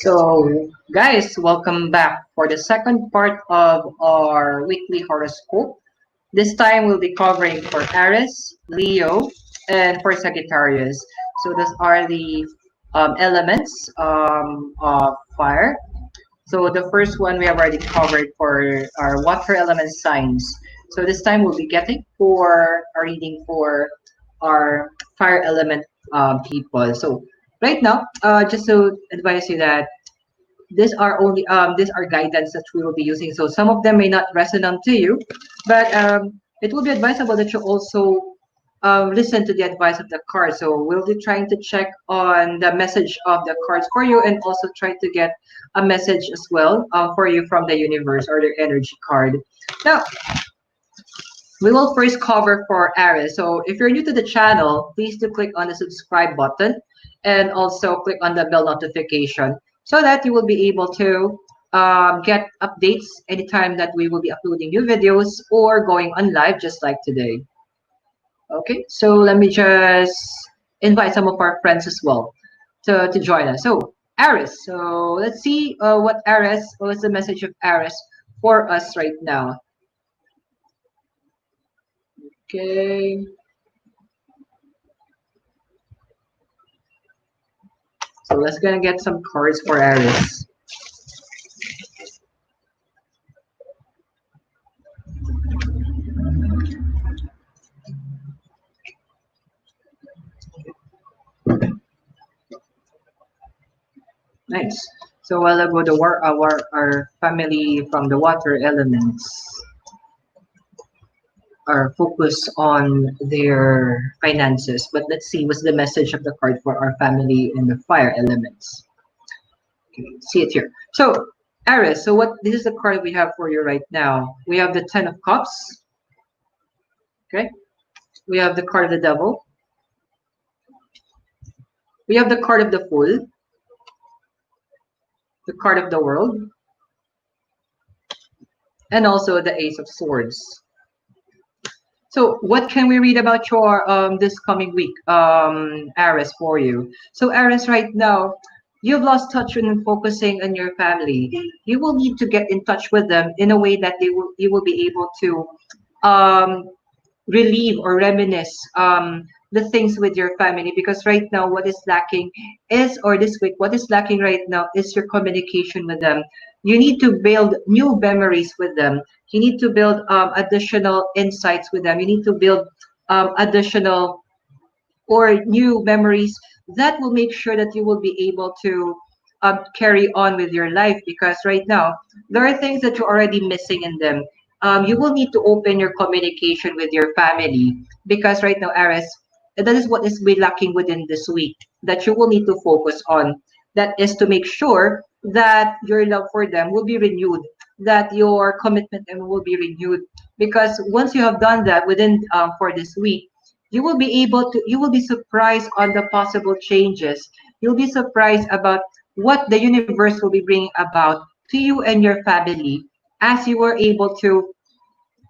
So, guys, welcome back for the second part of our weekly horoscope. This time we'll be covering for Aries, Leo, and for Sagittarius. So, those are the elements of fire. So, the first one we have already covered for our water element signs. So, this time we'll be getting for a reading for our fire element people. So, right now, just to advise you that these are guidance that we will be using. So some of them may not resonate to you, but it will be advisable that you also listen to the advice of the card. So we'll be trying to check on the message of the cards for you, and also try to get a message as well for you from the universe or the energy card. Now we will first cover for Aries. So if you're new to the channel, please do click on the subscribe button and also click on the bell notification so that you will be able to get updates anytime that we will be uploading new videos or going on live just like today. Okay, so let me just invite some of our friends as well to join us. So Aries, so let's see what is the message of Aries for us right now. Okay. So let's gonna get some cards for Aries. Nice. So a while ago, our family from the water elements are focused on their finances. But let's see what's the message of the card for our family in the fire elements. Okay, see it here. So Aries, so what this is the card we have for you right now. We have the Ten of Cups. Okay. We have the card of the Devil. We have the card of the Fool. The card of the World. And also the Ace of Swords. So what can we read about your this coming week, Aries, for you? So Aries, right now, you've lost touch in focusing on your family. You will need to get in touch with them in a way that you will be able to um, relieve or reminisce the things with your family, because right now what is lacking is, or this week what is lacking right now is your communication with them. You need to build new memories with them. You need to build additional insights with them. You need to build additional or new memories that will make sure that you will be able to carry on with your life, because right now there are things that you're already missing in them. You will need to open your communication with your family, because right now, Aries, that is what is be lacking within this week that you will need to focus on. That is to make sure that your love for them will be renewed, that your commitment and will be renewed. Because once you have done that within for this week, you will be surprised on the possible changes. You'll be surprised about what the universe will be bringing about to you and your family as you were able to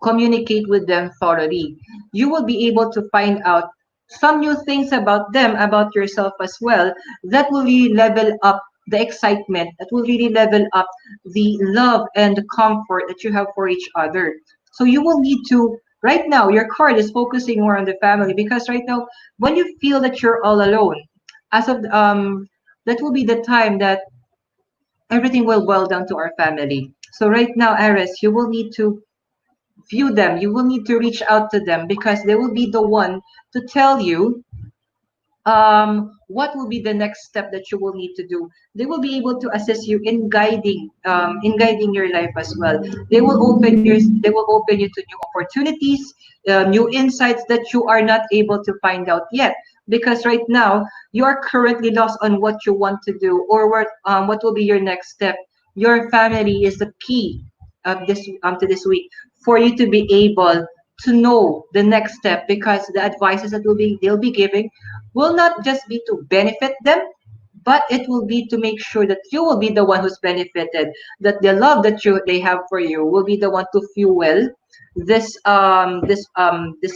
communicate with them thoroughly. You will be able to find out some new things about them, about yourself as well, that will really level up the excitement, that will really level up the love and the comfort that you have for each other. So you will need to, right now, your card is focusing more on the family, because right now, when you feel that you're all alone, as of that will be the time that everything will boil down to our family. So right now, Aries, you will need to view them. You will need to reach out to them, because they will be the one to tell you what will be the next step that you will need to do. They will be able to assist you in guiding your life as well. They will open you to new opportunities, new insights that you are not able to find out yet, because right now you are currently lost on what you want to do, or what will be your next step. Your family is the key of this to this week for you to be able to know the next step, because the advices that they'll be giving will not just be to benefit them, but it will be to make sure that you will be the one who's benefited, that the love that they have for you will be the one to fuel this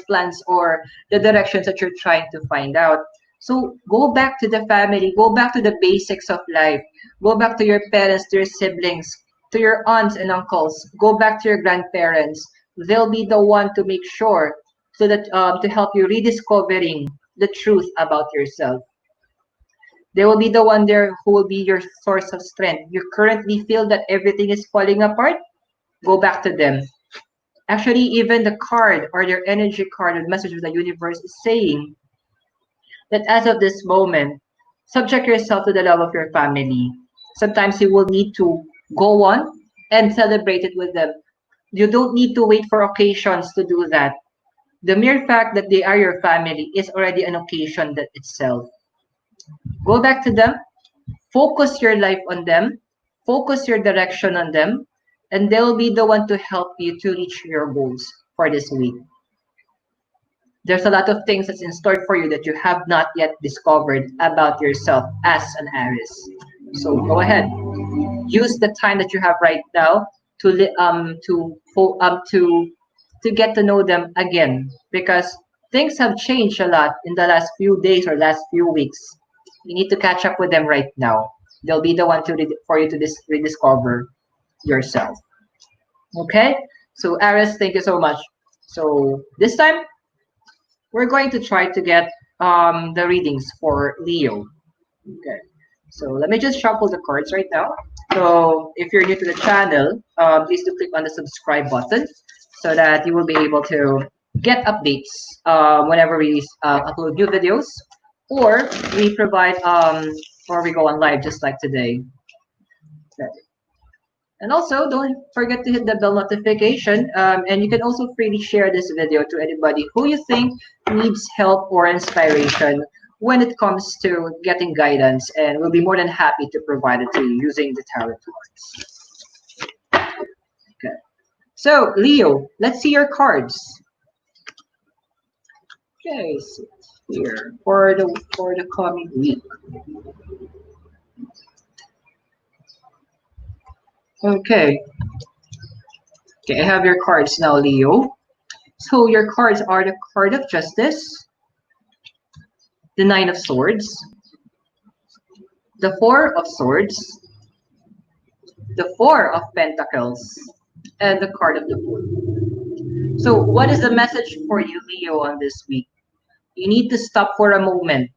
plans or the directions that you're trying to find out. So go back to the family, go back to the basics of life, go back to your parents, to your siblings, to your aunts and uncles, go back to your grandparents. They'll be the one to make sure so that to help you rediscovering the truth about yourself. They will be the one there who will be your source of strength. You currently feel that everything is falling apart, go back to them. Actually, even the card or your energy card, the message of the universe is saying that as of this moment, subject yourself to the love of your family. Sometimes you will need to go on and celebrate it with them. You don't need to wait for occasions to do that. The mere fact that they are your family is already an occasion that itself. Go back to them, focus your life on them, focus your direction on them, and they'll be the one to help you to reach your goals for this week. There's a lot of things that's in store for you that you have not yet discovered about yourself as an Aries. So go ahead, use the time that you have right now to to get to know them again, because things have changed a lot in the last few days or last few weeks. You need to catch up with them right now. They'll be the one to for you to rediscover yourself. Okay, so Aries, thank you so much. So this time we're going to try to get the readings for Leo. Okay, so let me just shuffle the cards right now. So if you're new to the channel, please do click on the subscribe button so that you will be able to get updates whenever we upload new videos, or we provide or we go on live just like today. Okay. And also, don't forget to hit the bell notification. And you can also freely share this video to anybody who you think needs help or inspiration when it comes to getting guidance. And we'll be more than happy to provide it to you using the tarot cards. Okay. So, Leo, let's see your cards. Okay, so here for the coming week. Okay. Okay, I have your cards now, Leo. So your cards are the card of justice, the Nine of Swords, the Four of Swords, the Four of Pentacles, and the card of the Fool. So what is the message for you, Leo, on this week? You need to stop for a moment.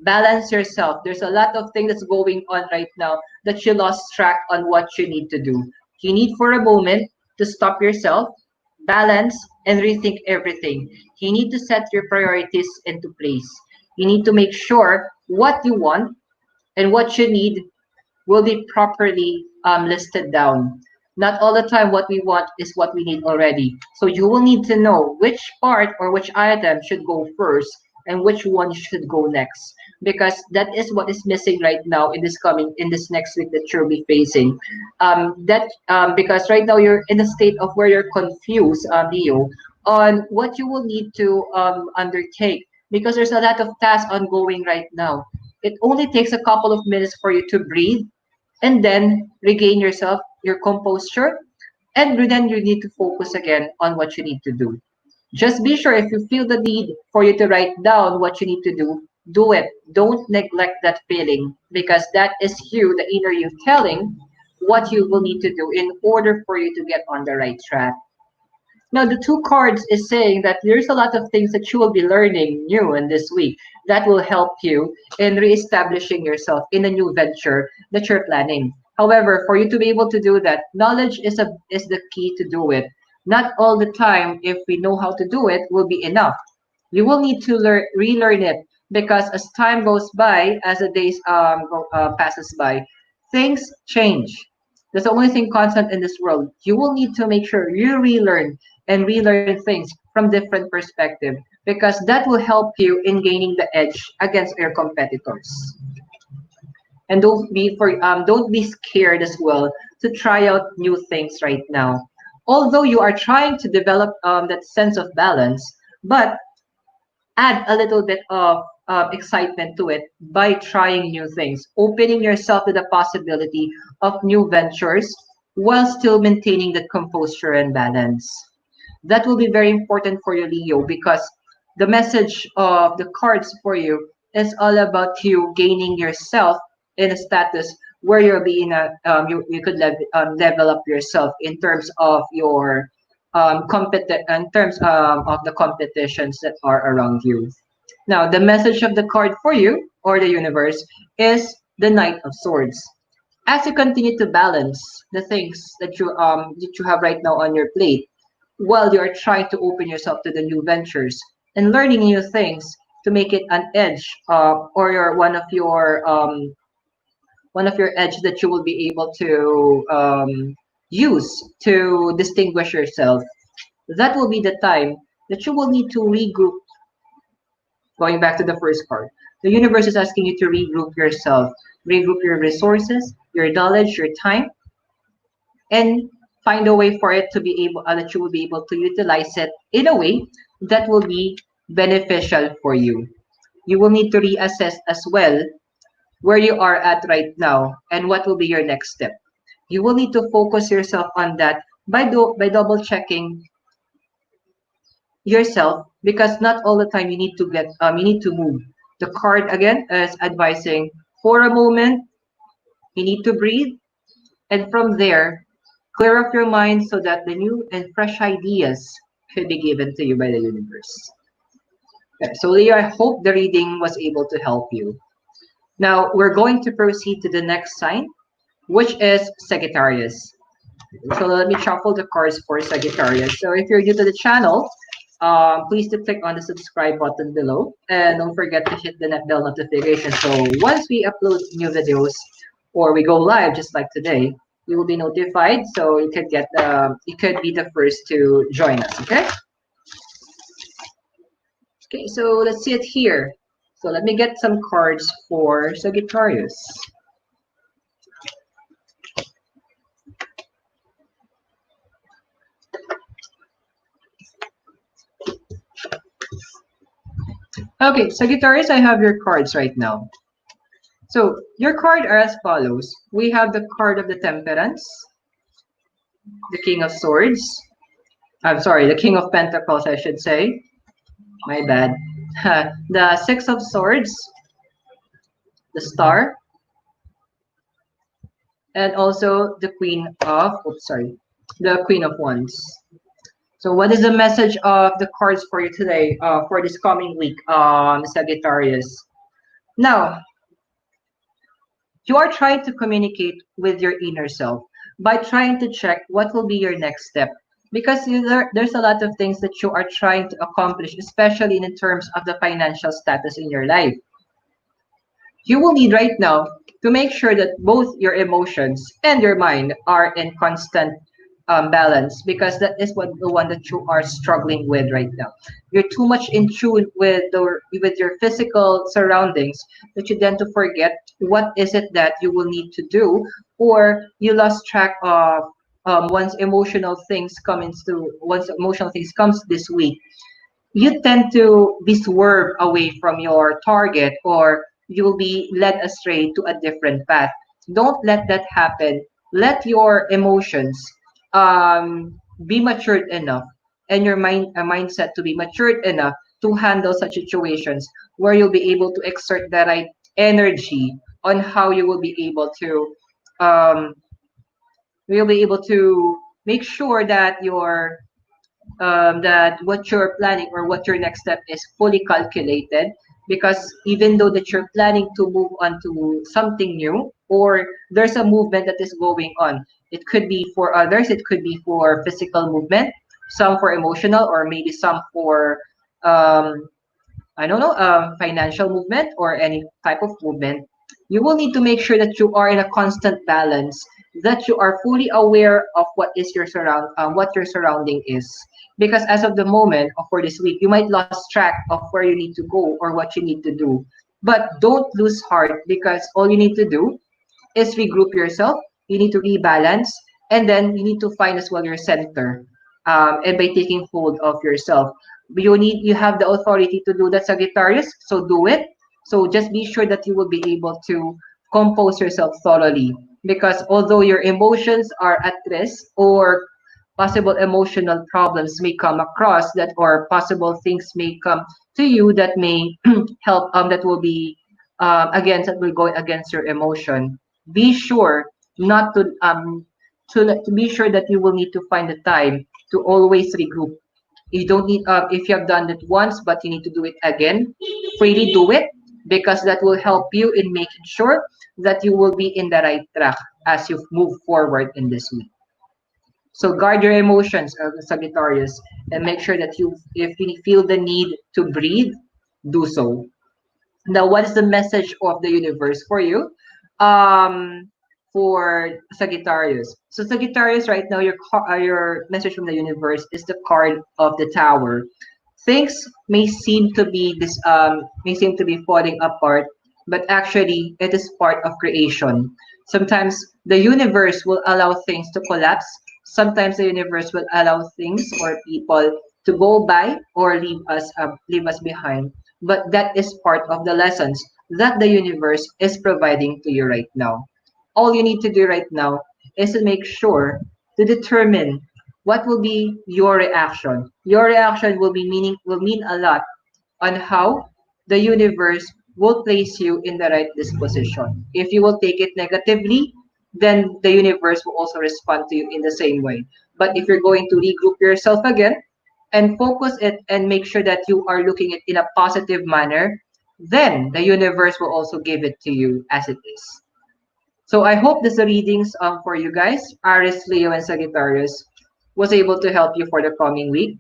Balance yourself. There's a lot of things that's going on right now that you lost track on what you need to do. You need for a moment to stop yourself, balance, and rethink everything. You need to set your priorities into place. You need to make sure what you want and what you need will be properly listed down. Not all the time what we want is what we need already. So you will need to know which part or which item should go first and which one should go next, because that is what is missing right now in this next week that you'll be facing. Because right now you're in a state of where you're confused, Leo, on what you will need to undertake, because there's a lot of tasks ongoing right now. It only takes a couple of minutes for you to breathe and then regain yourself, your composure, and then you need to focus again on what you need to do. Just be sure if you feel the need for you to write down what you need to do it. Don't neglect that feeling, because that is you, the inner you, telling what you will need to do in order for you to get on the right track. Now, the two cards is saying that there's a lot of things that you will be learning new in this week that will help you in reestablishing yourself in a new venture that you're planning. However, for you to be able to do that, knowledge is the key to do it. Not all the time, if we know how to do it, will be enough. You will need to relearn it, because as time goes by, as the days passes by, things change. That's the only thing constant in this world. You will need to make sure you relearn and relearn things from different perspective, because that will help you in gaining the edge against your competitors. And don't be scared as well to try out new things right now. Although you are trying to develop that sense of balance, but add a little bit of excitement to it by trying new things, opening yourself to the possibility of new ventures while still maintaining that composure and balance. That will be very important for you, Leo, because the message of the cards for you is all about you gaining yourself in a status where you'll be in a you could level up yourself in terms of your in terms of the competitions that are around you. Now, the message of the card for you or the universe is the Knight of Swords. As you continue to balance the things that you have right now on your plate, while you are trying to open yourself to the new ventures and learning new things to make it an edge or one of your edge that you will be able to use to distinguish yourself, that will be the time that you will need to regroup. Going back to the first card, the universe is asking you to regroup yourself, regroup your resources, your knowledge, your time, and find a way for it to be able that you will be able to utilize it in a way that will be beneficial for you. You will need to reassess as well where you are at right now and what will be your next step. You will need to focus yourself on that by double checking yourself, because not all the time you need to you need to move. The card again is advising for a moment you need to breathe, and from there clear up your mind so that the new and fresh ideas could be given to you by the universe. Okay, so Leo, I hope the reading was able to help you. Now we're going to proceed to the next sign, which is Sagittarius. So let me shuffle the cards for Sagittarius. So if you're new to the channel, please to click on the subscribe button below, and don't forget to hit the bell notification. So once we upload new videos or we go live, just like today, you will be notified. So you could be the first to join us. Okay. Okay. So let's see it here. So let me get some cards for Sagittarius. Okay, Sagittarius, I have your cards right now. So your card are as follows. We have the card of the Temperance, the King of Swords. I'm sorry, the King of Pentacles, I should say. My bad. The Six of Swords, the Star, and also the the Queen of Wands. So what is the message of the cards for you today, for this coming week, Sagittarius? Now, you are trying to communicate with your inner self by trying to check what will be your next step. Because there's a lot of things that you are trying to accomplish, especially in terms of the financial status in your life. You will need right now to make sure that both your emotions and your mind are in constant balance, because that is the one that you are struggling with right now. You're too much in tune with your physical surroundings that you tend to forget what is it that you will need to do, or you lost track of once emotional things comes this week, you tend to be swerved away from your target, or you'll be led astray to a different path. Don't let that happen. Let your emotions be matured enough, and your mindset to be matured enough to handle such situations where you'll be able to exert the right energy on how you will be able to um, make sure that that what you're planning or what your next step is fully calculated, because even though that you're planning to move on to something new, or there's a movement that is going on, it could be for others, it could be for physical movement, some for emotional, or maybe some for um, I don't know, financial movement or any type of movement. You will need to make sure that you are in a constant balance, that you are fully aware of what your surrounding is. Because as of the moment, or for this week, you might lose track of where you need to go or what you need to do. But don't lose heart, because all you need to do is regroup yourself. You need to rebalance, and then you need to find as well your center. And by taking hold of yourself, you have the authority to do that, Sagittarius. So do it. So just be sure that you will be able to compose yourself thoroughly, because although your emotions are at risk, or possible emotional problems may come across that, or possible things may come to you that may help, that will be against, that will go against your emotion, be sure not to to be sure that you will need to find the time to always regroup. You don't need, if you have done it once but you need to do it again, freely do it, because that will help you in making sure that you will be in the right track as you move forward in this week. So guard your emotions, Sagittarius, and make sure that you, if you feel the need to breathe, do so. Now, what is the message of the universe for you? For Sagittarius. So Sagittarius, right now, your message from the universe is the card of the Tower. Things may seem to be falling apart, but actually, it is part of creation. Sometimes the universe will allow things to collapse. Sometimes the universe will allow things or people to go by or leave us behind, but that is part of the lessons that the universe is providing to you right now. All you need to do right now is to make sure to determine what will be your reaction. Your reaction will mean a lot on how the universe will place you in the right disposition. If you will take it negatively, then the universe will also respond to you in the same way. But if you're going to regroup yourself again and focus it and make sure that you are looking at it in a positive manner, then the universe will also give it to you as it is. So I hope this readings for you guys, Aries, Leo, and Sagittarius, was able to help you for the coming week.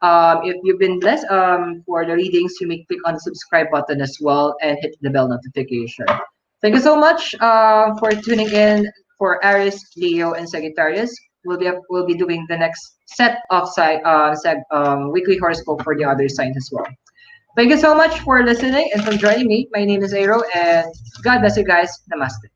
If you've been blessed for the readings, you may click on the subscribe button as well and hit the bell notification. Thank you so much for tuning in for Aries, Leo, and Sagittarius. We'll be doing the next set of weekly horoscope for the other signs as well. Thank you so much for listening and for joining me. My name is Aero, and God bless you guys. Namaste.